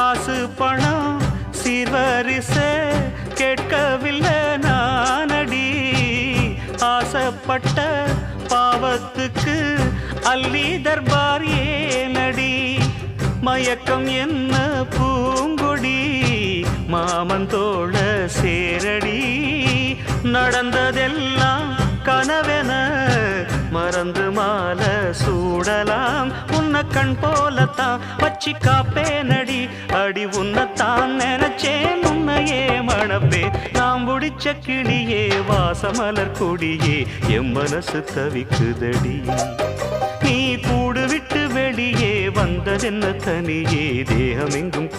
காசு பணம் சீர்வரிசை கேட்கவில்லை நானடி. ஆசைப்பட்ட பாவத்துக்கு அல்லி தர்பார் ஏனடி. மயக்கம் என்ன பூங்கொடி மாமந்தோள சேரடி. நடந்ததெல்லாம் கனவென மறந்து மாலை சூடலாம். உன்னை கண் போலத்தான் வச்சி காப்பேனடி. அடி உன்னைத்தான் நினைச்சேன் உன்னையே மணப்பே. நாம் முடிச்ச கிளியே வாசமலர் கொடியே என் மனசு தவிக்குதடி. நீ கூடு விட்டு வெளியே வந்ததென்ன தனியே தேகமெங்கும்